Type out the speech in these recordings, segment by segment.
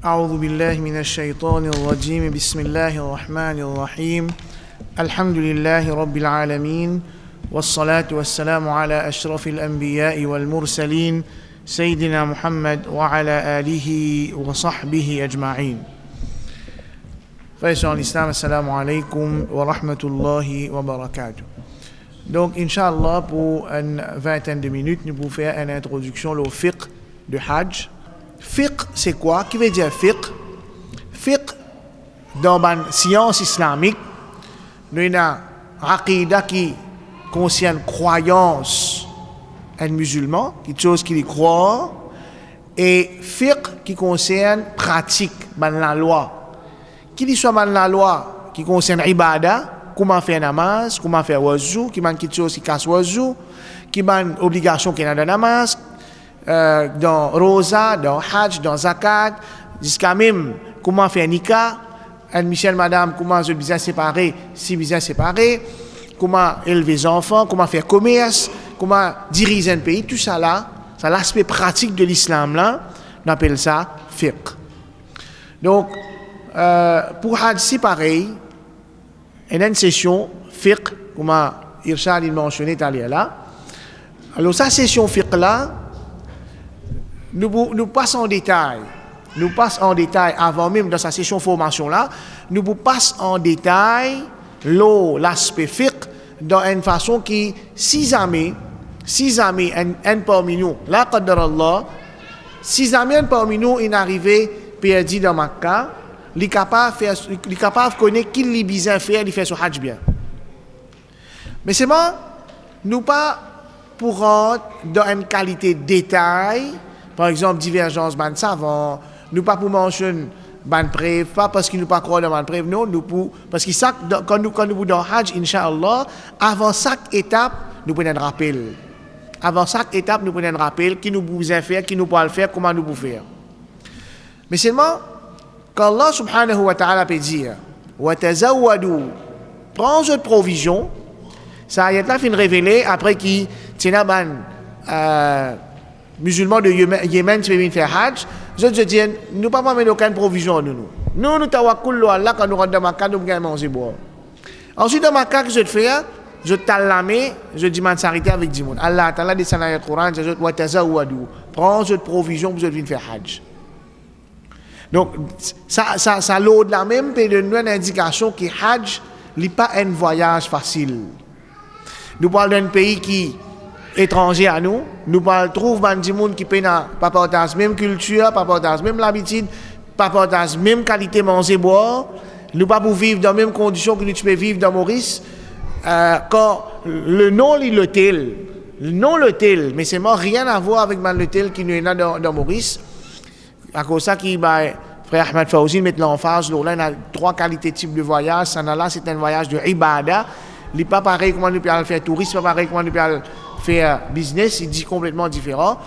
أعوذ بالله من الشيطان الرجيم بسم الله الرحمن الرحيم الحمد لله رب العالمين والصلاة والسلام على أشرف الأنبياء والمرسلين سيدنا محمد وعلى آله وصحبه أجمعين. Frères en Islam, assalamu alaikum wa rahmatullahi wa barakatuh. Donc, Inch'Allah, pour une vingtaine de minutes, nous pouvons faire une introduction au fiqh du Hajj. Fiqh, c'est quoi? Qui veut dire fiqh? Fiqh, dans la science islamique, nous avons un aqidah qui concerne croyance un musulman, quelque chose qu'il croit, et fiqh qui concerne pratique, la loi. Qui soit la loi qui concerne ibadah, comment faire namaz, comment faire wazou, qui manque quelque chose qui casse wazou, qui manque obligation qui est dans namaz, dans rosa, dans hajj, dans zakat, jusqu'à même comment faire nikah, Michel, madame, comment je bien séparer, si bien séparer, comment élever les enfants, comment faire commerce, comment diriger un pays, tout ça là, c'est l'aspect pratique de l'islam là, on appelle ça fiqh. Donc, pour Hajj, c'est pareil, il y a une session fiqh, comme Irshad il mentionné tout à l'heure là. Alors, sa session fiqh là, nous passons en détail. Nous passons en détail avant même dans sa session formation là, nous passons en détail l'aspect fiqh dans une façon qui, si jamais un parmi nous, la qadar Allah, si jamais un parmi nous est arrivé perdu dans Makkah, il est capable de connaître qui est besoin de faire, il fait son hajj bien. Mais c'est bon, nous pas pour rentrer dans une qualité de détail, par exemple, divergence ban savant, nous pas pour mentionner ban preuve, pas parce qu'il nous pas croire dans ban preuve, non, nous pour, parce que ça, quand nous dans hajj, Inch'Allah, avant chaque étape, nous prenons un rappel. Avant chaque étape, nous prenons un rappel, qui nous besoin faire, qui nous peut le faire, comment nous pouvons faire. Mais seulement, quand Allah subhanahu wa ta'ala peut dire wa tazawwadu, prends votre provision, ça ayat là fin révélé après qui tient ban musulmans de Yémen qui viennent faire hajj, je dis nous pas mettre aucune provision nous tawakkul Allah quand nous rentrons dans Makkah nous gagnons manger boire. Ensuite dans Makkah que je fais, je t'allame, je dis man s'arrêter avec du monde. Allah ta'ala dit dans l'ayat Coran, je dis wa tazawwadu, prends votre provision pour venir faire hajj. Donc, ça l'aude la même, peut donner une indication que Hajj n'est pas un voyage facile. Nous parlons d'un pays qui est étranger à nous, nous trouvons des gens qui ne partagent pas la même culture, pas partagent même l'habitude, pas partagent la même qualité de manger boire. Nous ne pouvons pas vivre dans les mêmes conditions que nous pouvons vivre dans Maurice. Quand le nom est le tel, mais c'est rien à voir avec le tel qui nous est là dans Maurice. À cause de ça, frère Ahmed Fawzi met l'emphase, là, il y a trois qualités de type de voyage. Ça, là, c'est un voyage de ibadah. Il n'est pas pareil comment nous pouvons faire tourisme, pas pareil comment nous pouvons faire business, il dit complètement différent.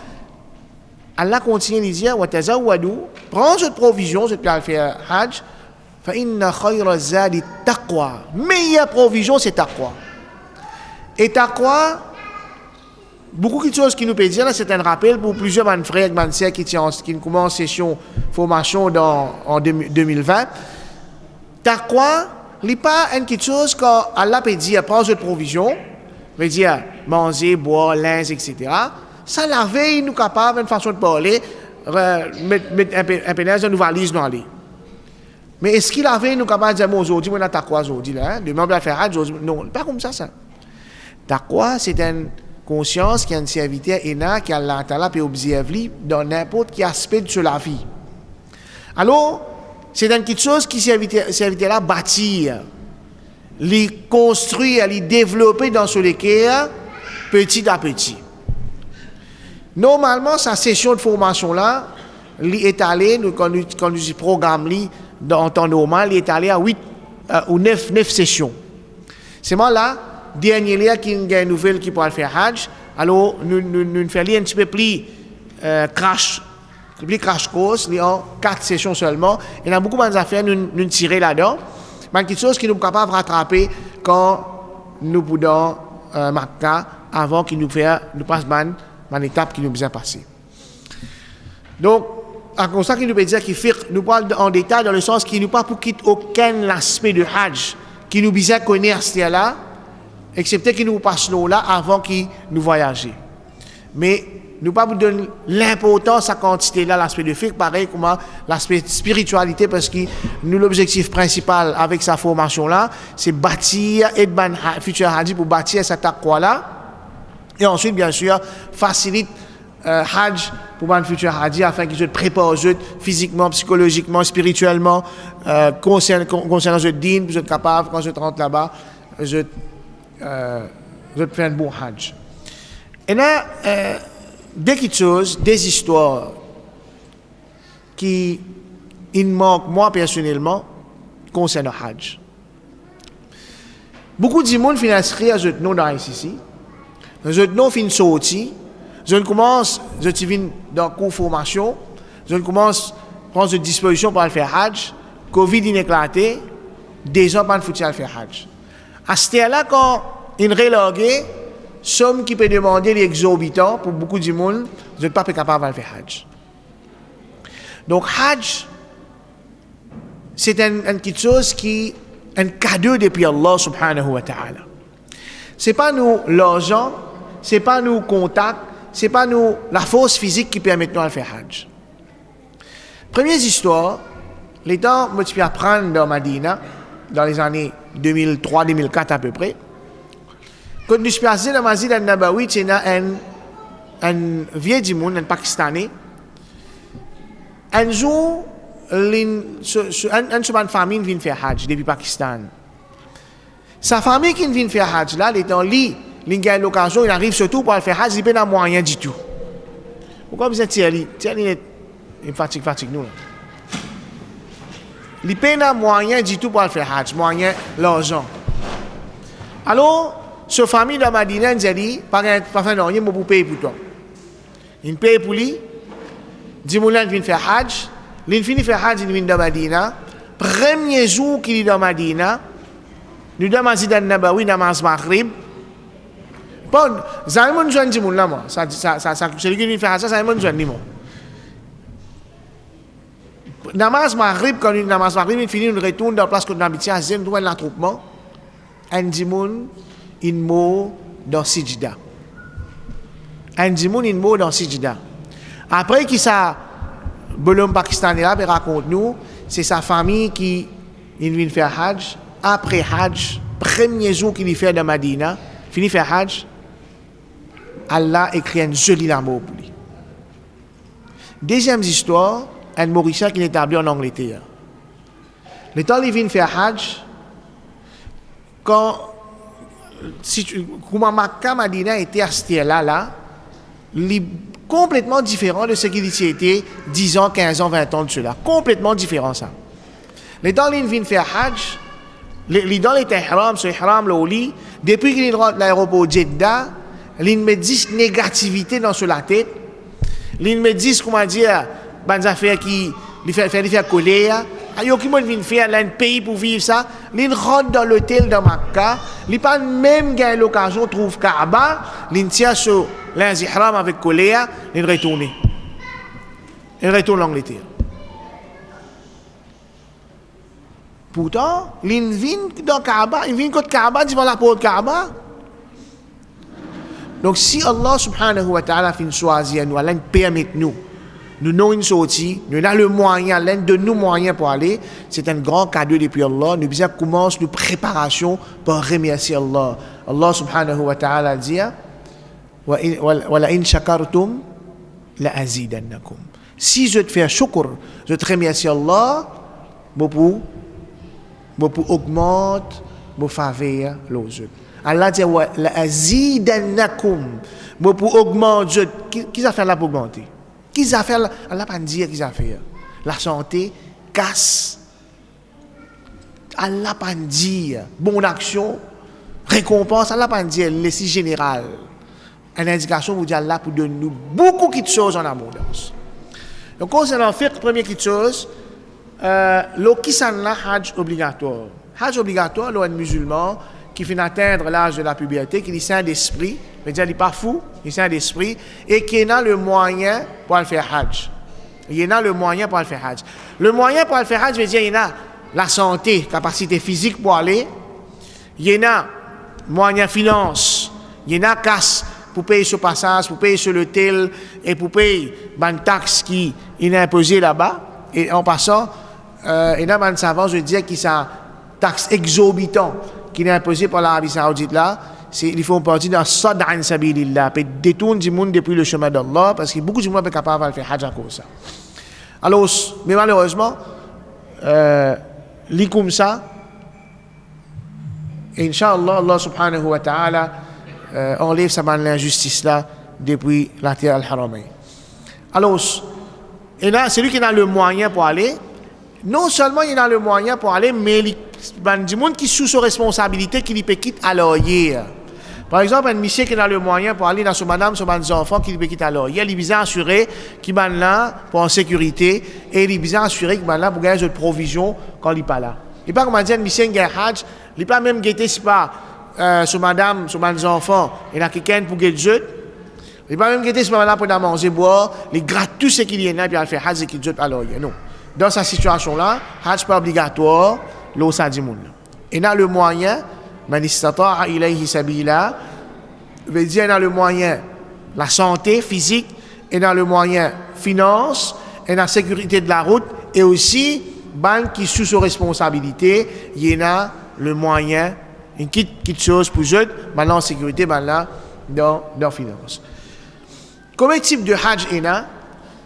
Allah continue de dire, wa tazawwadu, prends cette provision, je peux faire hajj, fa inna khayra zadi taqwa. Meilleure provision, c'est taqwa. Et taqwa, beaucoup de choses qui nous peuvent dire, là, c'est un rappel pour plusieurs frères et sœurs qui commencent session formation en 2020. Taqwa, il n'est pas quelque chose quand Allah peut dire, prends votre provision, veut dire manger, boire, linge, etc. Ça, la veille, nous capables, une façon de parler, mettre un pénètre dans nos valises, nous aller. Mais est-ce qu'il la veille, nous capables de dire, bon, aujourd'hui, on a taqwa aujourd'hui, là, demain, on va faire hajj, non, pas comme ça. Taqwa, c'est un conscience qui a une serviteur éna qui Allah Ta'ala peut observer dans n'importe quel aspect de la vie. Alors, c'est une petite chose qui serviteur là bâtir, les construire, les développer dans ce lequel petit à petit. Normalement, sa session de formation là, l'étalé, quand nous programme dans temps normal, l'étalé à 8 ou 9 sessions. C'est moi là. Dernier lieu qui a une nouvelle qui pourra faire hajj, alors nous faisons un petit peu plus crash course, il y a 4 sessions seulement. Il y a beaucoup d'affaires nous tirer là-dedans. Mais quelque chose qui nous est capable de rattraper quand nous pouvons Makkah avant qu'il nous passe une étape qui nous a passé. Donc, à cause ça qu'il nous peut dire qu'il fiqh nous parle en détail dans le sens qu'il nous pas pour quitter aucun aspect de Hajj qui nous besoin connaître ce là excepté qu'il nous passe là avant qu'il nous voyager. Mais nous pas vous donner l'importance à quantité là l'aspect de fiqh pareil comme l'aspect spiritualité parce que nous l'objectif principal avec sa formation là c'est bâtir et ban futur Hajj pour bâtir cette taqwa là et ensuite bien sûr facilite Hajj pour un futur Hajj afin qu'ils se préparent physiquement, psychologiquement, spirituellement concernant ce din, vous êtes capable quand je rentre là-bas, je fais un bon Hajj. Et là, des petites choses, des histoires qui il manque moi personnellement concernant Hajj. Beaucoup de monde finissent à ce nom dans ici, ce nom finit sorti. Je commence, je viens dans le cours de formation, je commence à prendre des dispositions pour aller faire Hajj, Covid est éclaté, des gens pas foutu à faire Hajj. À ce moment-là, quand il relogue, somme qui peut demander les exorbitants pour beaucoup de monde, je ne suis pas capable de faire Hajj. Donc Hajj, c'est quelque chose qui est un cadeau depuis Allah subhanahu wa ta'ala. Ce n'est pas nous l'argent, ce n'est pas nous contact, ce n'est pas nous la force physique qui permet de faire Hajj. Première histoire, les temps que je peux apprendre dans Madina, dans les années 2003-2004 à peu près, quand je suis passé dans Masjid al-Nabawi, il y a un vieux dimoun, un Pakistanais, un jour, une famille vient faire Hajj depuis Pakistan. Sa famille qui vient faire Hajj là, les temps li, il a l'occasion, il arrive surtout pour faire Hajj, il n'y a pas moyen du tout. Pourquoi vous êtes Thierry? Thierry, il fatigue nous. Il n'y a pas moyen du tout pour faire Hajj, moyen l'argent. Alors, cette famille de Madina, elle dit, pas faire rien, mais pour payer pour toi. Il paye pour lui, 10 moulins viennent faire Hajj, il finit faire Hajj, il vient de Madina. Premier jour qu'il est dans Madina, nous dans Masjid al-Nabawi, namaz Maghrib. Bon, ça ne me joint pas là, moi. Celui qui vient faire ça, ça ne me joint pas. Namaz Maghrib, quand namaz Maghrib, il finit, on retourne dans la place qu'on habite, on trouve un attroupement. Un dimoun, il meurt dans Sijda. Un dimoun, il meurt dans Sijda. Après qu'il ça, Bolom Pakistanais là, il raconte nous, c'est sa famille qui vient faire Hajj. Après Hajj, premier jour qu'il fait dans Madina, fini faire Hajj, Allah écrit un joli amour pour lui. Deuxième histoire, un Mauricien qui est établi en Angleterre. Le temps qu'il vient faire Hajj, quand Makka Madina était à ce là, il est complètement différent de ce qu'il était 10 ans, 15 ans, 20 ans de cela. Complètement différent ça. Le temps qu'il vient faire Hajj, il dans les ihram, ce ihram là au lit, depuis qu'il rentre à l'aéroport Jeddah, il me dit négativité dans sur la tête. Il me dit comment dire, des affaires qui lui faire colère. Il y a qui vient faire un pays pour vivre ça. Il rentre dans l'hôtel de Makka. Il pas même gagné l'occasion de trouver Kaaba. Il tient sur l'ihram avec colère. Il retourne. Il retourne en Angleterre. Pourtant, il vient dans Kaaba. Il vient contre Kaaba devant la porte de Kaaba. Donc, si Allah subhanahu wa ta'ala fait choisir nous, Allah permet nous avons une sortie, nous avons le moyen, l'un de nos moyens pour aller, c'est un grand cadeau depuis Allah. Nous devons commencer nos préparations pour remercier Allah. Allah subhanahu wa ta'ala dit wa la in shakartum la azidannakum. Si je te fais shukr, je te remercie Allah, pour augmenter vos faveurs les autres. Allah dit la azidannakum, pour augmenter. Qui a fait là pour augmenter? Qui a fait là? Allah pas dire qui a fait. La santé casse. Allah pas dire bonne action, récompense. Allah pas dire le si général. Une indication vous dit Allah pour donner nous beaucoup de choses en abondance. Donc concernant fiqh, première chose, le qui s'en la hajj obligatoire. Hajj obligatoire, le musulman qui vient atteindre l'âge de la puberté, qui est saint d'esprit, mais il n'est pas fou, il est saint d'esprit, et qui a le moyen pour aller faire Hajj. Il y en a le moyen pour aller faire Hajj. Le moyen pour aller faire Hajj veut dire il y en a la santé, capacité physique pour aller. Il y en a moyen finance. Il y en a casse pour payer ce passage, pour payer sur l'hôtel et pour payer une taxe qui est imposée là-bas. Et en passant, il y a un savant, je veux dire, qui ça taxe exorbitant qui est imposée par l'Arabie Saoudite là. Ils font partie d'un sad an sabilillah, puis détournent du monde depuis le chemin d'Allah, parce que beaucoup de monde sont capables de faire Hajj à cause de ça. Alors, mais malheureusement, li comme ça, Inch'Allah, Allah subhanahu wa ta'ala enlève sa l'injustice là depuis la terre al-Haramain. Alors, c'est lui qui a le moyen pour aller. Non seulement il a le moyen pour aller, mais il y a du monde qui sous sa responsabilité, qui lui peut quitter à l'oyer. Par exemple, un monsieur qui a le moyen pour aller dans son madame, son enfant, qui lui peut quitter à l'oyer, il est bien assuré qu'il est là pour en sécurité et il est bien assuré qu'il est là pour gagner des provisions quand il n'est pas là. Il n'est pas comme dire un monsieur qui a Hajj, il n'est pas même guetté si pas son madame, son enfant, il a quelqu'un pour guetter le il n'est pas même guetté si pas là pour manger, boire, il gratte tout ce qu'il y a puis il fait Hajj et qu'il jette à l'oyer. Non. Dans cette situation-là, Hajj pas obligatoire, l'eau ça dit moun. Il y a le moyen, man istata'a ilayhi sabila, veut dire il y a le moyen, la santé physique, il y a le moyen finance, il y a la sécurité de la route, et aussi, ban qui sous sa responsabilité, il y a le moyen, une petite chose pour eux, maintenant en sécurité, maintenant dans finance. Combien de types de Hajj il y a?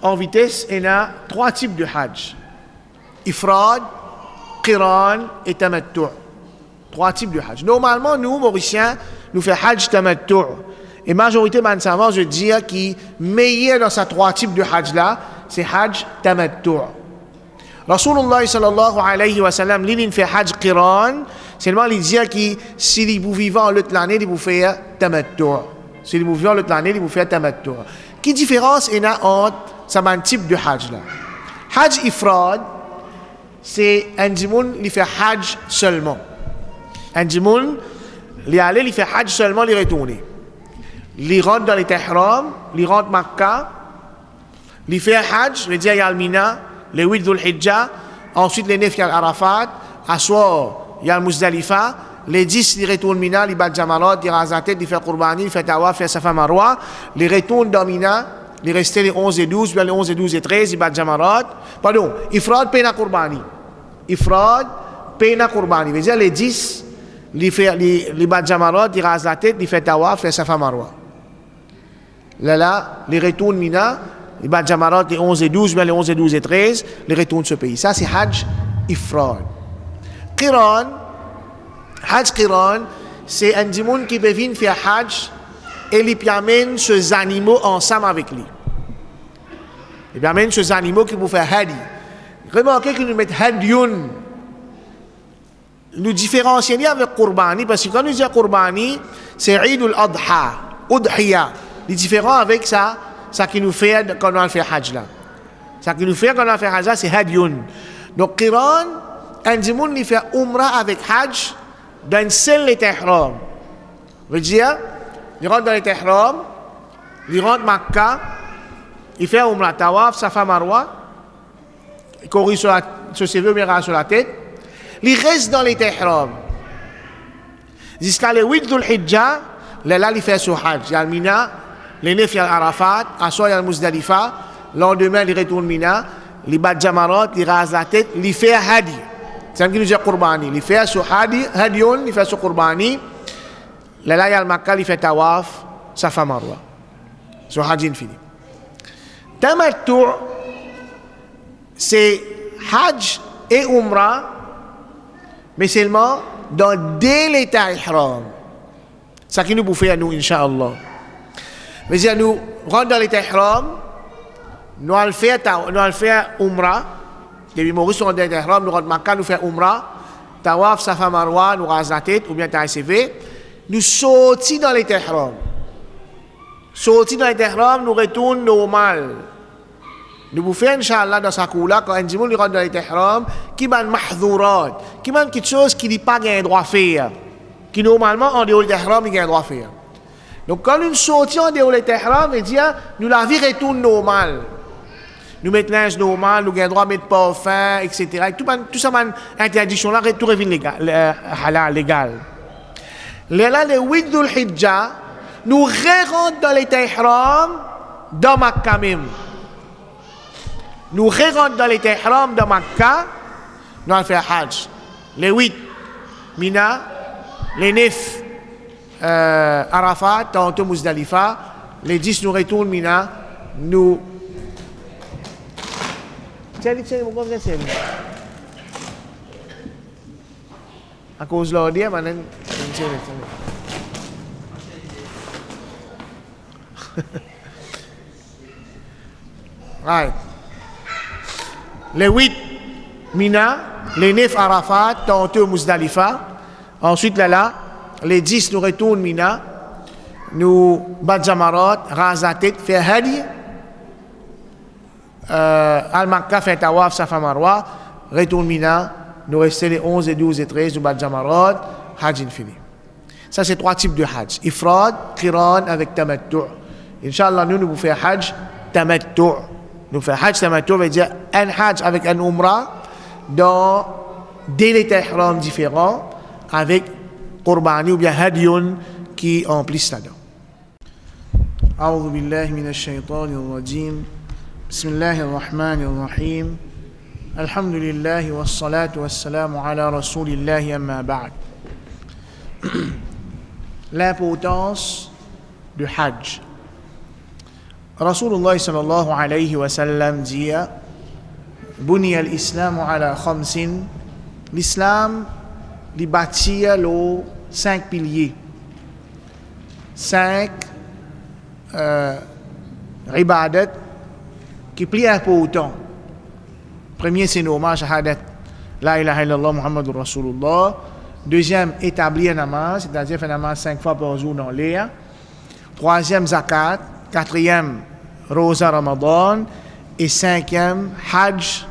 En vitesse, il y a 3 types de Hajj. Ifrad, Qiran et Tamattu'. 3 types de Hajj. Normalement, nous, Mauriciens, nous faisons Hajj Tamattu'. Et majorité de savants, je dis, qui meilleur dans ces 3 types de Hajj-là, c'est Hajj Tamattu'. Rasulullah sallallahu alayhi wa sallam, il fait Hajj Qiran, seulement il dit que si vous vivez en l'autre l'année, vous faites Tamattu'. Si vous vivez en l'autre l'année, vous faites Tamattu'. Quelle différence il y a entre ces types de Hajj-là? Hajj Ifrad, c'est un dimoun qui fait Hajj seulement. Un dimoun, il allait, il fait Hajj seulement, il retourne. Il rentre dans les Tehram, il rentre Makkah, il fait Hajj, il dit il y a le Mina, le 8 Dhul Hijjah, ensuite les 9 il y a l'Arafat, à soir il y a le Muzdalifa, les 10 il retourne Mina, il bat Jamarat, il rase la tête, il fait Qurbani, il fait Tawaf, il fait Safa Marwa, il retourne dans Mina, il reste les 11 et 12, puis les 11 et 12 et 13, il bat Jamarat. Pardon, Ifrad Pena Qurbani. Ifrad Pena Qurbani. Veut dire les 10, il bat Jamarat, il rase la tête, il fait Tawaf, il fait Safa Marwa. Là, il retourne Mina, il bat Jamarat, les 11 et 12, puis les 11 et 12 et 13, il retourne ce pays. Ça, c'est Hajj Ifrad. Qiran, Hajj Qiran, c'est un dimoun qui peut venir faire Hajj et il amène ces animaux ensemble avec lui. Il amène ces animaux qui vont faire Hadi. Remarquez que nous mettons Hadiyun. Nous différencions avec Qurbani, parce que quand nous disons Qurbani, c'est Eid al-Adha, Udhiya. Il est différent avec ça qui nous fait quand on fait Hajj là. Ça qui nous fait quand on fait Hajj là, c'est Hadiyun. Donc Qiran, un dimoun qui fait Umrah avec Hajj dans seul les Tehram. Veut dire, il rentre dans les Tehram, il rentre Makkah, il fait Umrah Tawaf, Safa Marwa, il corrige sur ses cheveux, il sur la tête, il reste dans les Tehram. Jusqu'à le 8 Dhul Hijjah, là, il fait son Hajj. Il y a le Mina, les 9, il y a l'Arafat, à soir, il y a le Muzdalifa, le lendemain, il retourne Mina, il bat Jamarat, il rase la tête, il fait Hadi. C'est ce qui nous dit Qurbani. Il fait son Hadiyon, il fait son Qurbani. Là, il y a le Makkah, il fait Tawaf, Safa Marwa. Son Hajj fini. Tamattu', c'est Hajj et Umrah, mais seulement dès l'état ihram. C'est ce qui nous peut faire à nous, Inch'Allah. Mais si nous rentrons dans l'état ihram, nous allons faire Umrah. Depuis Maurice, nous rentrons dans l'état ihram, nous rentrons Makkah, nous faisons Umrah, Tawaf, Safa Marwa, nous rasons la tête, ou bien TACV. Nous sortons dans l'état ihram. Sortis dans l'état ihram, nous retournons normal. Nous vous faisons, Inch'Allah, dans ce coup-là, quand un dimoun rentre dans l'état ihram, qui m'a mahdourat, qui m'a quelque chose qui n'a pas un droit à faire, qui normalement, en dehors de l'état ihram, il a un droit à faire. Donc, quand nous sortons en dehors de l'état ihram, nous la vie retourne normale. nous mettons linge normal, nous avons droit de mettre parfum, etc. Tout ça, interdiction-là, tout revient légal, halal, légal. Là, le 8 Dhul Hijjah, nous rentrons dans l'état ihram dans Makkah même. Nous rentrons dans l'état ihram dans Makkah, nous allons faire Hajj. Les 8, Mina, les 9, Arafat, tantôt Muzdalifa, les 10, nous retournons Mina, nous. Tiens, pourquoi vous êtes à cause de l'ordre, maintenant, right. Les 8, Mina, les 9, Arafat, tantôt Muzdalifa. Ensuite, là, les 10, nous retournons Mina, nous bat Jamarat, Razatit, fait Hadi, Al-Makkah, fait Tawaf, Safa Marwa, retourne Mina, nous restons les 11 et 12 et 13, nous bat Jamarat, Hajj infini. Ça, c'est 3 types de Hajj. Ifrad, Qiran avec Tamattu'. Inch'Allah, nous pouvons faire Hajj Tamattu'. Nous faisons Hajj Tamattu', veut dire un Hajj avec un Umrah dans des ihram différents avec Qurbani ou bien Hadiyun qui emplissent là-dedans. أعوذ بالله من الشيطان الرجيم بسم الله الرحمن الرحيم الحمد لله والصلاة والسلام على رسول الله أما بعد. L'importance du Hajj. Rasulullah sallallahu alayhi wa sallam dit Buni al-Islam ala khamsin. L'Islam est bâti aux 5 piliers. 5 ibadat qui plus important. Premier, c'est normal, shahadat. La ilaha illallah Muhammadur Rasulullah. Deuxième, établir un namaz, c'est-à-dire faire un namaz 5 fois par jour dans l'air. Troisième, zakat. Quatrième, rosa Ramadan. Et 5e, hajj,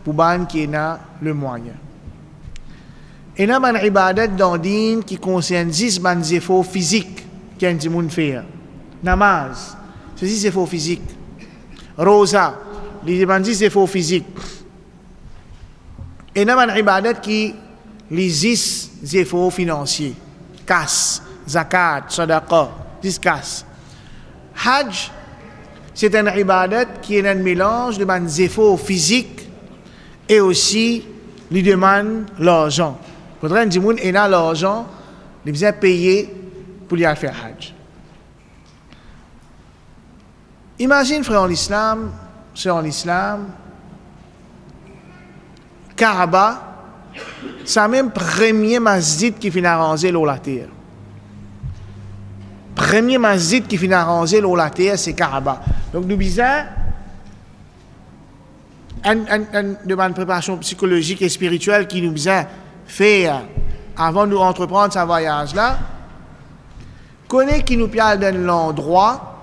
pour ban qui a le moyen. Et là, il y a ibadat dans din qui concerne 10 efforts physiques qui ont été fait. Namaz, c'est 10 efforts physiques. Rosa, les 10 efforts physiques. Et là, il y a ibadat qui les 10 efforts financiers. Kas, zakat, sadaqa, 10 kas. Hajj, c'est un ibadat qui est un mélange de des efforts physiques et aussi lui demande l'argent. Quand on dit qu'il y a l'argent, il besoin payer pour lui faire Hajj. Imagine, frère en islam, sœur en islam, Kaaba, c'est même premier masjid qui finit arrangé l'eau la terre. Premier masjid qui finit arrangé l'eau la terre, c'est Kaaba. Donc nous besoin une préparation psychologique et spirituelle qui nous besoin faire avant de nous entreprendre ce voyage-là. Connaît qui nous parle d'un endroit.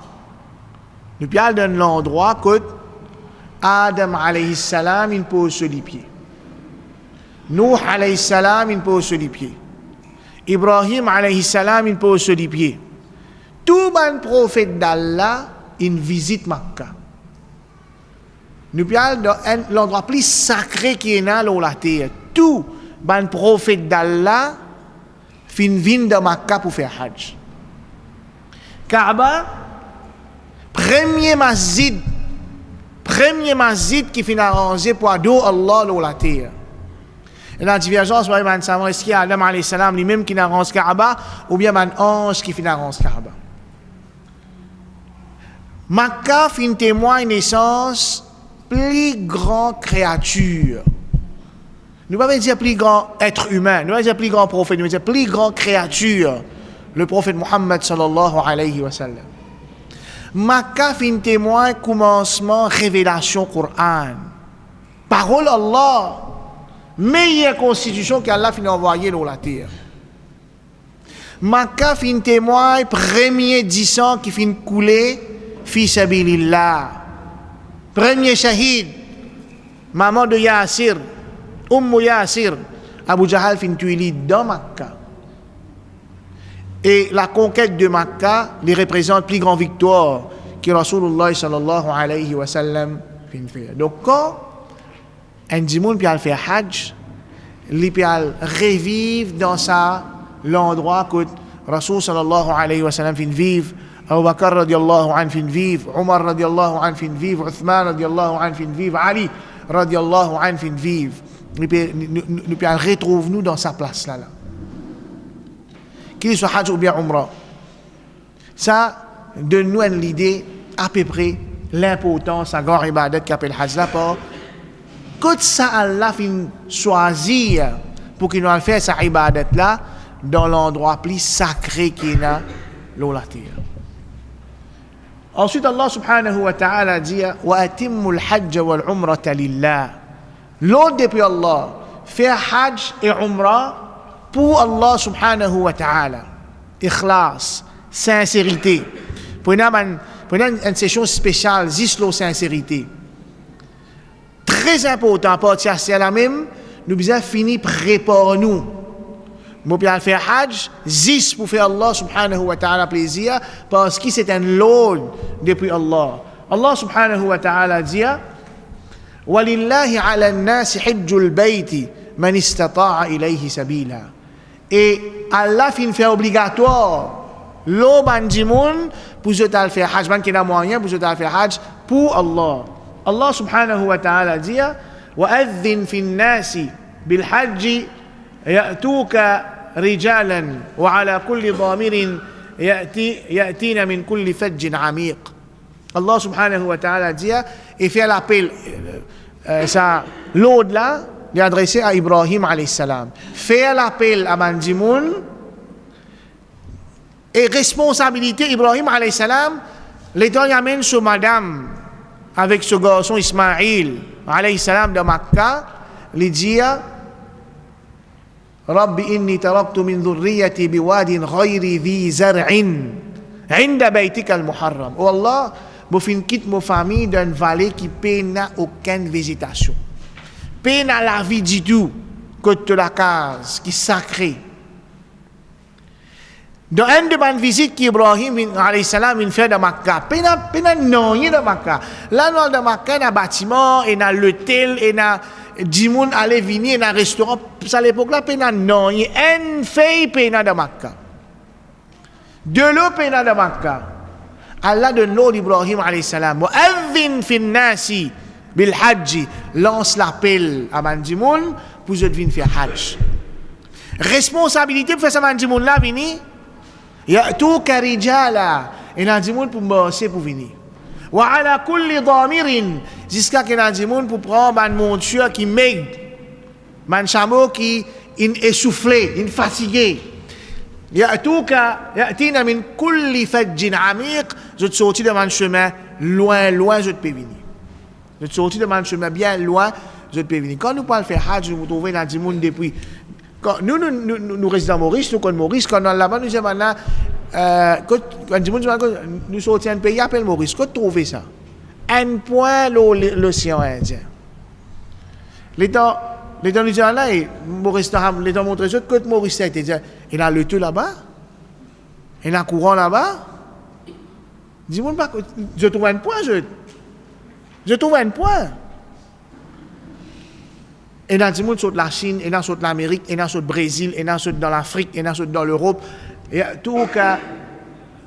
Nous parle d'un endroit que Adam alayhi salam il pose sur les pieds. Nuh alayhi salam il pose sur les pieds. Ibrahim alayhi salam il pose sur les pieds. Tout les prophètes d'Allah il visite Makkah. Nous parlons de l'endroit plus sacré qui est dans la terre. Tout les prophètes d'Allah viennent de Makkah pour faire Hajj. Kaaba, premier masjid qui finit arrangé pour adorer Allah dans la terre. Et la divergence, est-ce qu'il y a Adam alayhi salam lui-même qui arrange Kaaba ou bien un ange qui finit arrange Kaaba. Makkah fin témoigne naissance plus grande créature. Nous ne pouvons pas dire plus grand être humain, nous ne pouvons pas dire plus grand prophète, nous pouvons dire plus grande créature, le prophète Muhammad sallallahu alayhi wa sallam. Makkah fin témoigne commencement révélation Coran. Parole Allah, meilleure constitution qu'Allah fin envoyé dans la terre. Makkah fin témoigne premier 10 ans qui fin couler fi sabilillah. Premier shahid, maman de Yassir, Yassir, Abu Jahal fin tuili dans Makkah. Et la conquête de Makkah les représente plus grande victoire que Rasulullah sallallahu alayhi wa sallam fin faire. Donc quand un dimoun puis al faire hajj, li puis al revivre dans sa l'endroit que Rasoul sallallahu alayhi wa sallam fin vivre, Abu Bakr radiallahu anhu fin vivre, Omar radiallahu anhu fin vivre, Uthman radiallahu anhu fin vivre, Ali radiallahu anhu fin vivre. Nous puis al retrouve nous dans sa place là. Qu'il soit hajj ou bien umrah. Ça donne-nous l'idée à peu près l'importance à grande ibadat qu'appelle hajj là par quand ça Allah fin choisir pour qu'il nous fasse sa ibadat là dans l'endroit plus sacré qui est là la terre. Ensuite Allah subhanahu wa ta'ala dit wa atimmu al-hajj wal umrata lillah. L'autre depuis Allah faire hajj et umrah pour Allah subhanahu wa ta'ala. Ikhlas, sincérité. Pour une session spéciale, zislo sincérité. Très important, partir à la même, nous devons finir préparer nous. Nous devons faire hajj, zis pour faire Allah subhanahu wa ta'ala plaisir, parce que c'est un lot depuis Allah. Allah subhanahu wa ta'ala dit وَلِلَّهِ عَلَى النَّاسِ حِجُّ الْبَيْتِ مَنِ اسْتَطَاعَ إِلَيْهِ سَبِيلًا. Et Allah fin fait obligatoire l'eau bandimoun pour je t'al faire hajj, ban qui n'a moyen pour je t'al faire hajj pour Allah. Allah subhanahu wa ta'ala dit وَأَذِّنْ فِي النَّاسِ بِالْحَجِّ يَأْتُوكَ رِجَالًا وَعَلَى كُلِّ ضَامِرٍ يَأْتِينَ مِنْ كُلِّ فَجٍّ عَمِيقٍ. Allah subhanahu wa ta'ala dit et fait l'appel ça l'aude là il est adressé à Ibrahim alayhi salam. Faire l'appel à Bandimoun et responsabilité Ibrahim alayhi salam l'état y amène sur madame avec ce garçon Ismaïl alayhi salam de Makkah lui dit Rabbi inni taraktu min dhurriyyati biwadin ghayri dhi zar'in 'inda baytika al-muharram. Oh Allah, je fin quitte ma famille d'une vallée qui n'a aucune végétation. Peine à la vie du tout, côté de la case, qui est sacrée. Dans une de mes visites qu'Ibrahim alayhi salam fait de Makkah, peine non de Makkah. Là dans de Makkah, il y a un bâtiment, il y a un hôtel, il y a des gens qui allaient venir, il y a un restaurant. À l'époque là, peine non, il y a une fille peine de Makkah. De l'eau peine de Makkah. Allah donne l'eau d'Ibrahim alayhi salam. Wa adhin fin nasi bil hajj, lance l'appel à Mandimoun pour je devine faire hajj. Responsabilité pour faire ça Mandimoun là venir. Ya'tuka rijala, et Mandimoun pour bosser pour venir. Wa ala kulli damirin, jusqu'à que Mandimoun pour prendre un monture qui maigre, un chameau qui est essoufflé, est fatigué. Ya'tina min kulli fajjin amiq, je te sortis de mon chemin loin, je te peux venir. Je te sortis de mon chemin bien loin, je te peux venir. Quand nous parlons de faire hajj, nous trouvons dans le monde depuis. Quand nous restons dans Maurice, nous connaissons Maurice, quand nous sommes là-bas, nous disons maintenant, quand nous sortons d'un pays, appelle Maurice. Quand tu trouves ça? Un point l'océan Indien. L'état nous disons là, Maurice, l'état montre ça, quand Maurice a été dit, il a le tout là-bas, il a un courant là-bas. Dis-moi pas, je trouve un point, je trouve un point. Et dans le monde, sur la Chine, et dans l'Amérique, et dans le Brésil, et dans l'Afrique, et dans l'Europe, et tout cas,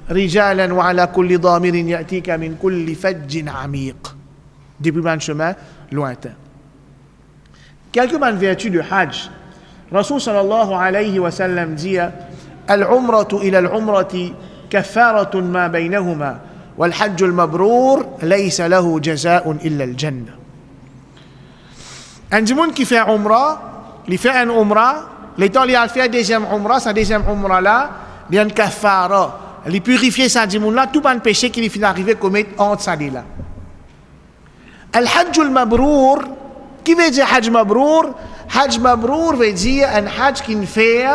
rijalan wa ala kulli damirin ya'tika min kulli fajjin amiq. Depuis un chemin lointain. Quelques bonnes vertus de Hajj. Rasul sallallahu alayhi wa sallam dit Al-umratu ila al-umrati كفارة ما بينهما والحج المبرور ليس له جزاء إلا الجنة. Un monde qui fait umrah, il fait un umrah, l'étant il a fait deuxième umrah, sa deuxième umrah là, il y a une kafara, il purifie sa dimoun là, tout un péché qu'il finit arrivé à commettre entre sa là. Al-hajj al-mabrour, qui veut dire hajj mabrour? Hajj mabrour veut dire un hajj qui fait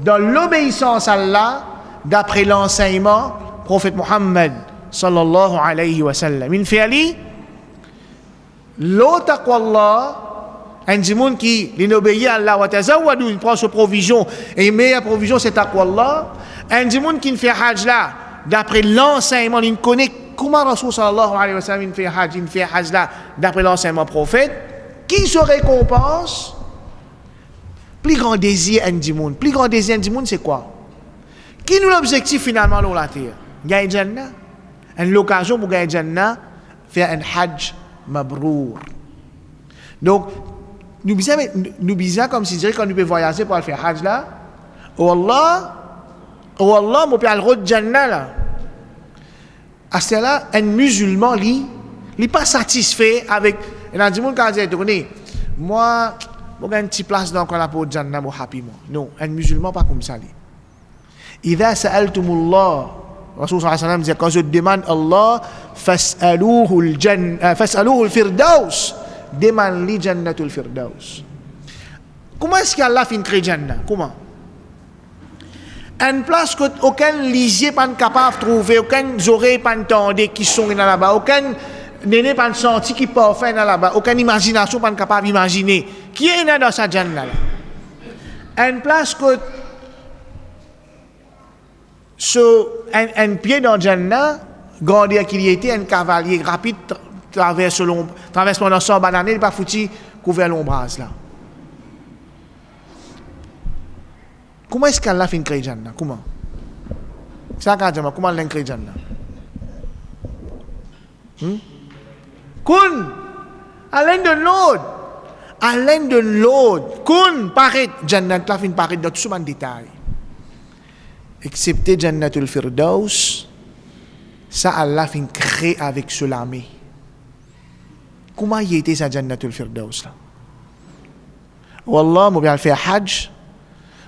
dans l'obéissance à Allah, d'après l'enseignement prophète Muhammad sallallahu alayhi wa sallam. In fi'ali lo taqwallah, un dimoun qui l'obéit à Allah wa tazawwadu, il prend sa provision et meilleure provision c'est taqwallah. Un dimoun qui fait hajj là d'après l'enseignement, il connaît comment Rasul sallallahu alayhi wa sallam il fait hajj là, d'après l'enseignement prophète, qui se récompense? Plus grand désir du monde. Plus grand désir du monde, c'est quoi? Qui nous l'objectif finalement dans la terre? Gagner Jannah. Une l'occasion pour gagner Jannah, faire un hajj mabrour. Donc, nous bisons comme si dirait quand nous pouvons voyager pour aller faire hajj là. Oh Allah, mon père, le road Jannah là. À ce là, un musulman, il n'est pas satisfait avec. Il y a des gens qui disent, moi, j'ai une petite place dans la peau de Jannah, moi, happy, moi. Non, un musulman, pas comme ça. إذا سألتم الله Rasul sallallahu alayhi wa sallam dit quand je demande Allah fas'aluhu al-firdaus, demande li jannatul firdaus. Comment est-ce qu'Allah fin crée Jannah? Comment? Une place que aucun lisier pas capable de trouver, aucun oreille pas entendre qui sont là-bas, aucun néné pas senti qui peut faire là-bas, aucune imagination pas capable d'imaginer. Qui est là dans sa Jannah là? Une place que un pied dans Jannah, grandeur qu'il y était, un cavalier rapide traverse pendant 100 bananes, il n'est pas foutu couvert l'ombrage là. Comment est-ce qu'Allah fait créer Jannah? Comment? C'est ça qu'on dit, comment Allah crée Jannah? Kun, Alain de l'autre, kun, paraît, Jannah, la fin paraît dans tout ce détail. Excepté Jannatul Firdaus, ça Allah fin créé avec Sulamé. Comment y était ça Jannatul Firdaus là? Wallah, moi vais faire Hajj,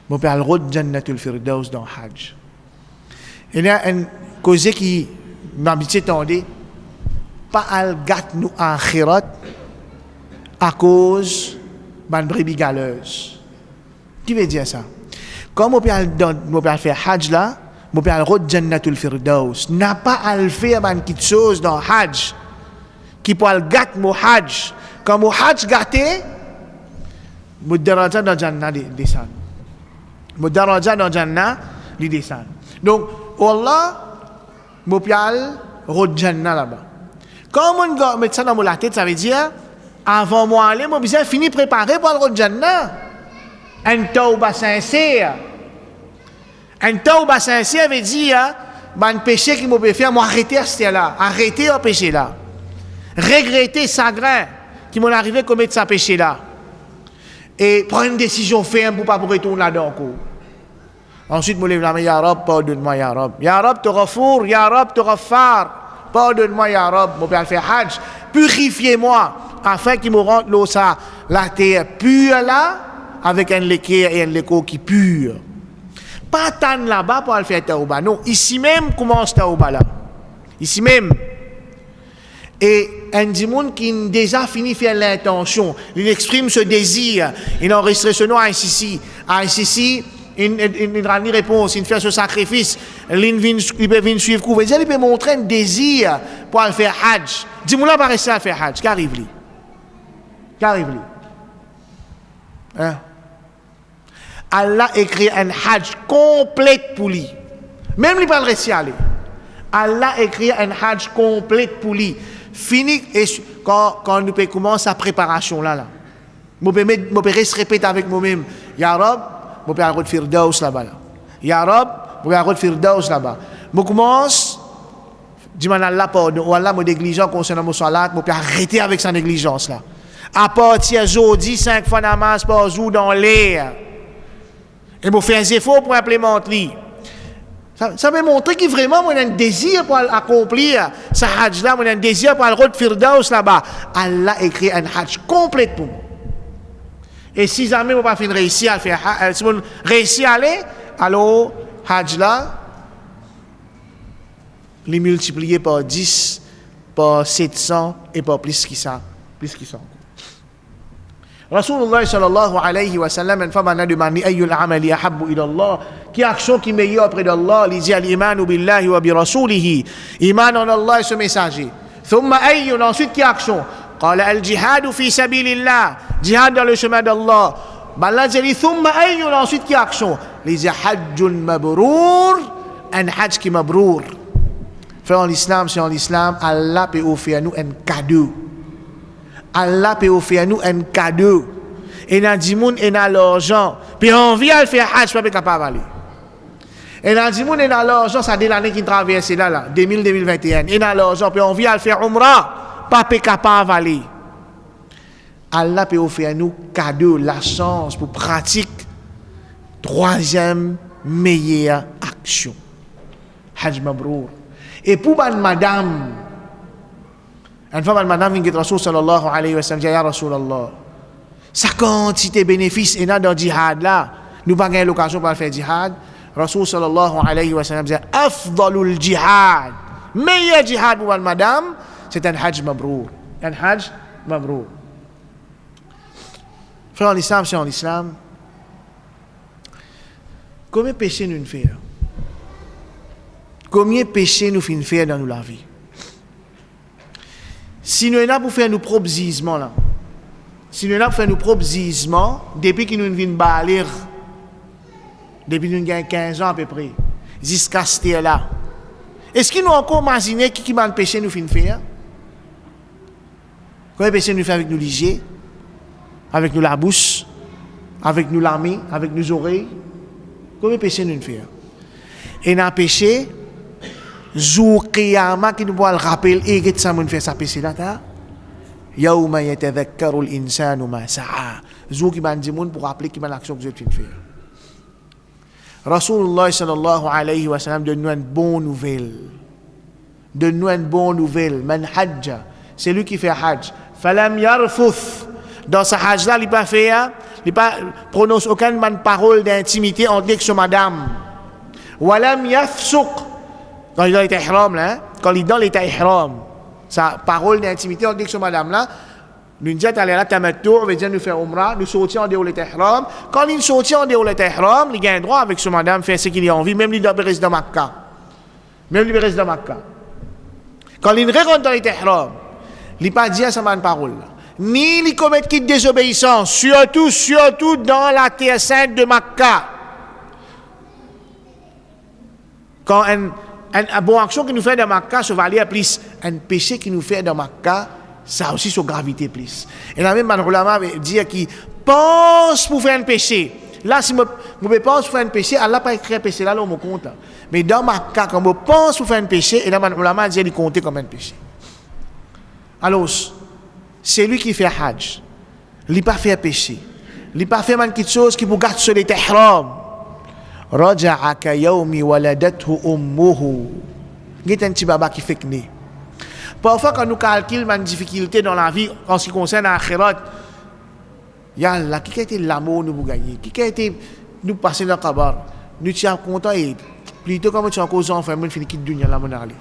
moi vais aller route Jannatul Firdaus dans Hajj. Il y a une cause qui m'habitué tendait, pas al gâte nous akhirat à cause d'une brebis galeuse. Qui veut dire ça? Comme on peut faire Hajj là, on peut aller route Jannatul Firdaus. N'a pas à le faire quelque chose dans Hajj qui peut le gâter mon Hajj. Quand mon Hajj gâté, mon daraja dans Jannah descend. Mon daraja dans Jannah descend. Donc, Allah, mon peut aller route Jannah là-bas. Quand on met ça dans la tête, ça veut dire, avant moi aller, mon besoin fini préparé pour le route Jannah. Un tauba sincère. Un tauba sincère veut dire, un péché qui m'a fait, moi arrêter à ce là, arrêter au péché là. Regretter chagrin qui m'est arrivé à commettre ce péché là. Et prendre une décision ferme pour ne pas retourner là-dedans encore. Ensuite, je me lève la main, Ya Rab, pardonne-moi, Ya Rab. Ya Rab, te refour, Ya Rab, te refar. Pardonne-moi, Ya Rab, mon père fait Hajj. Purifiez-moi, afin qu'il me rentre l'eau ça, la terre pure là, avec un l'équerre et un l'écho qui pur. Pas attendre là-bas pour aller faire Taouba. Non, ici même commence Taouba là. Ici même. Et un dimoun qui a déjà fini de faire l'intention, il exprime ce désir, il enregistre ce nom à ICC. À ICC, il a une réponse, il fait ce sacrifice, il peut venir suivre cours. Il peut montrer un désir pour aller faire Hajj. Dimoun là va rester à faire Hajj. Qu'arrive-lui? Qu'arrive-lui? Hein? Allah écrit un Hajj complet pour lui. Même lui pas le récit aller. Allah écrit un Hajj complet pour lui. Fini, et quand nous commencer sa préparation là. Je peux répéter avec moi-même. Ya Rab, je peux aller Firdaus là-bas. Ya Rab, je peux aller Firdaus là-bas. Je commence, dis-moi Allah pardon, ou Allah me négligent concernant mon salat, je peux arrêter avec sa négligence là. À partir d'aujourd'hui, 5 fois namaz par jour dans l'air. Et je fais un effort pour implémenter. Ça veut montrer que vraiment, moi, j'ai un désir pour accomplir ce hajj là, moi, j'ai un désir pour aller route Firdaus là-bas. Allah écrit un hajj complet pour moi. Et si jamais je ne réussir à le faire, si je réussis à aller, alors, hajj là, les multiplier par 10, par 700 et par plus que ça. Rasulullah sallallahu alayhi wa sallam, une fois, m'a demandé ayyul amali ahabbu ila Allah, qui action qui est meilleure auprès d'Allah, il dit al-imanu billahi wa bi rasulihi, iman en Allah et ce messager. Thumma ayyun, ensuite qui action? Qala al-jihadu fi sabilillah, jihad dans le chemin d'Allah. Allah dit thumma ayyun, ensuite qui action? Il dit hajjun mabrour, un hajj qui mabrour. Frère en l'islam, c'est en l'islam, Allah peut offrir à nous un cadeau. Allah peut offrir à nous un cadeau. Et dans le monde, et dans l'argent. Puis on vient faire hajj, pas capable d'aller. Et dans le monde, et dans l'argent, ça dit l'année qui traverse là, 2021. Et dans l'argent, puis on vient faire umrah, pas capable d'aller. Allah peut offrir à nous cadeau, la chance pour pratiquer troisième meilleure action. Hajj Mabrour. Et pour madame, une fois madame vient Rasul sallallahu alayhi wa sallam, ya Rasulallah, sa quantité bénéfice est dans le djihad là, nous pas gagné l'occasion pour faire djihad. Rasul sallallahu alayhi wa sallam dit afdalul djihad, meilleur djihad pour madame, c'est un Hajj Mabrour. Un Hajj Mabrour. Frère en l'islam, c'est en l'islam. Combien de péchés nous faisons? Combien de péchés nous faisons dans la vie? Si nous sommes là pour faire nos propres gisements, là, si nous sommes là pour faire nos propres gisements, depuis que nous venons balir, depuis que nous avons 15 ans à peu près, jusqu'à ce là, est-ce que nous encore imaginé qui va péché nous faire? Combien de péchés nous faisons avec nos ligiers, avec nous la bouche, avec nous la main, avec nos oreilles? Combien de péchés nous faisons? Et dans le péché, jour qiyamah qui nous doit le rappeler et que ça nous fait ça péché là ta yawma yatadhakkaru al-insanu ma sa'a, jour qui va dire monde pour rappeler qui va l'action que je viens de faire. Rasulullah sallallahu alayhi wa sallam donne nous une bonne nouvelle. Donne nous une bonne nouvelle. Man hajja, c'est lui qui fait hajj, falam yarfuth, dans sa hajj là, il pas fait, il pas prononce aucune parole d'intimité entre lui et son madame. Walam yafsuq, quand il est dans l'état ihram là, quand il est dans l'état ihram, sa parole d'intimité entre lui et son madame là, nous disons aller là tamattu, on veut dire nous faire umrah, nous sortir en dehors de l'état ihram. Quand il sortit en dehors de l'état ihram, il a un droit avec son madame faire ce qu'il a envie, même il doit rester dans Makkah. Même il reste dans Makkah. Quand il rentre dans l'état ihram, il n'a pas dit à sa parole là. Ni il commet de désobéissance, surtout dans la terre sainte de Makkah. Quand une bonne action qui nous fait dans Makkah, ça va aller à plus. Un péché qui nous fait dans Makkah, ça a aussi sa gravité plus. Et la même ulama dit qu'il pense pour faire un péché. Là, si je pense pour faire un péché, Allah n'a pas écrit un péché là, on me compte. Mais dans Makkah, quand je pense pour faire un péché, et la même ulama dit qu'il compte comme un péché. Alors, c'est lui qui fait hajj. Il n'a pas fait péché. Il n'a pas fait quelque chose qui vous garde sur les ihram. Raja'a ka yawmi waladathu ummuhu. Il y a un petit baba qui fait que né. Parfois, quand nous calculons une difficulté dans la vie, en ce qui concerne l'akhirat, yallah, qui a été l'amour nous gagner? Qui a été nous passer dans le kabar? Nous sommes contents et plutôt comme tu as cause enfants, nous finissons quitter dunya là, mon aller.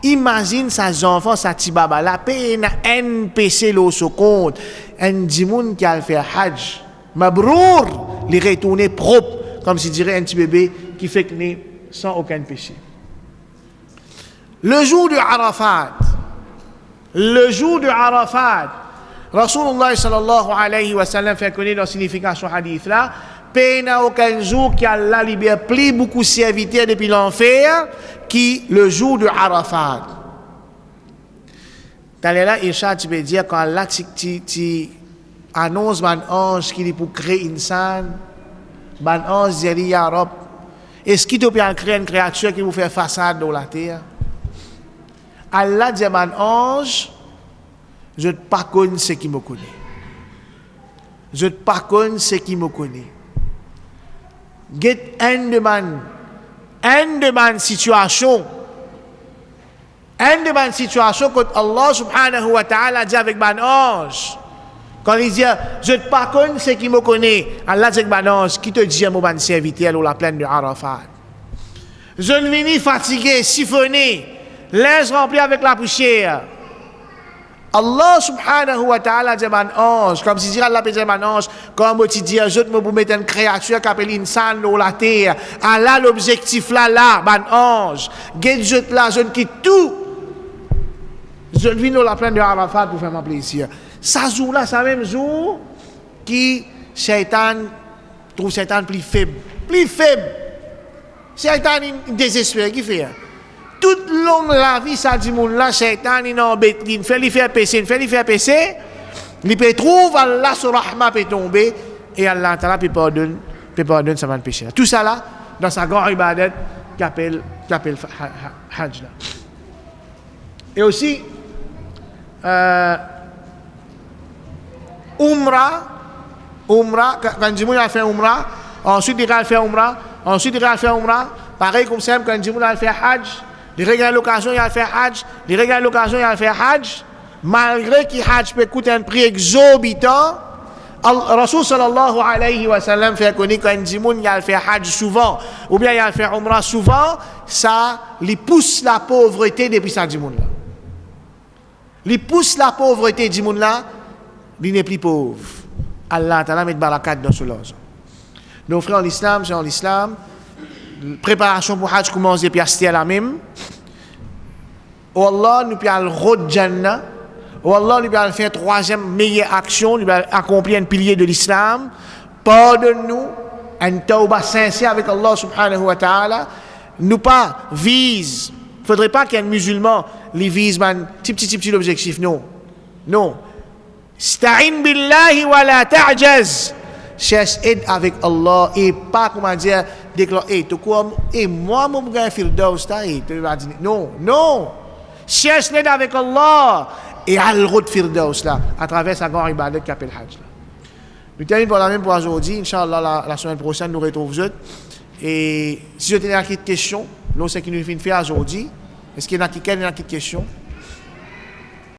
Imagine ses enfants, sa petit baba là, paye un PC l'eau sur compte, un dimoun qui a fait hajj, mabrour, les retourner propre, comme si dirait un petit bébé qui fait que né sans aucun péché. Le jour de Arafat, Rasulullah sallallahu alayhi wa sallam fait connaître la signification hadith là, paye n'a aucun jour qui a la libère plus beaucoup serviteurs depuis l'enfer, qui le jour de Arafat. T'allais là, Isha, tu peux dire, quand Allah annonce un ange qui est pour créer une scène, un ange dit, Ya Rab, est-ce qu'il te peut créer une créature qui vous fait façade dans la terre? Allah dit, un ange, je ne sais pas ce qui me connaît. Je ne sais pas ce qui me connaît. Get un de situation que Allah subhanahu wa ta'ala dit avec mon ange. Quand il dit, je ne sais pas ce qui me connaît, Allah dit avec mon ange, qui te dit à mon serviteur ou la plaine de Arafat. Je ne viens fatigué, siphonné, l'aise rempli avec la poussière. Allah subhanahu wa ta'ala dit un ange, comme si Allah peut dire un ange, comme tu dis, je te me mettre une créature qui appelle insan dans la terre. Allah l'objectif là, un ange. Je là, je quitte tout. Je viens dans la plaine de Arafat pour faire mon plaisir. Ça jour là, c'est le même jour qui Shaitan trouve Shaitan plus faible. Shaitan désespéré, qui fait? toute longue la vie, ça dit moun là, shaitan, il embête, il fait lui faire péché, il peut trouver Allah sur rahma peut tomber, et Allah Ta'ala peut pardonner sa péché. Tout ça là, dans sa grande ibadat, qu'appelle Hajj là. Et aussi, Umrah, quand Jimoun a fait Umrah, ensuite il va faire Umrah, pareil comme ça, quand Jimoun a fait Hajj, il regarde l'occasion, il a fait Hajj, malgré que Hajj peut coûter un prix exorbitant, Rasul sallallahu alayhi wa sallam fait connaître quand Jimoun a fait Hajj souvent, ou bien il a fait Umrah souvent, ça lui pousse la pauvreté depuis ça Jimoun là. Il pousse la pauvreté Jimoun là, il n'est plus pauvre. Allah Ta'ala met barakat dans ce lot. Nos frères en l'islam, c'est en l'islam. Préparation pour Hajj commence depuis à la même. Oh Allah, nous pouvons le road Jannah. Oh Allah, nous pouvons faire troisième meilleure action. Nous pouvons accomplir un pilier de l'islam. Pardonne-nous. Un tawbah sincère avec Allah subhanahu wa ta'ala. Nous pas vise. Il ne faudrait pas qu'un musulman les vise un petit objectif. Non. Sta'in billahi wa la ta'jaz. Cherche aide avec Allah et pas, comment dire, déclarer, moi, mon gars, Firdaus, non. Cherche l'aide avec Allah et al-route Firdaus là, à travers sa grande ibadat qui appelle Hajj. Nous terminons pour la même pour aujourd'hui. Inch'Allah, la semaine prochaine, nous retrouvons. Et si vous avez des questions, nous, c'est ce qui nous fait faire aujourd'hui. Est-ce qu'il y a une question?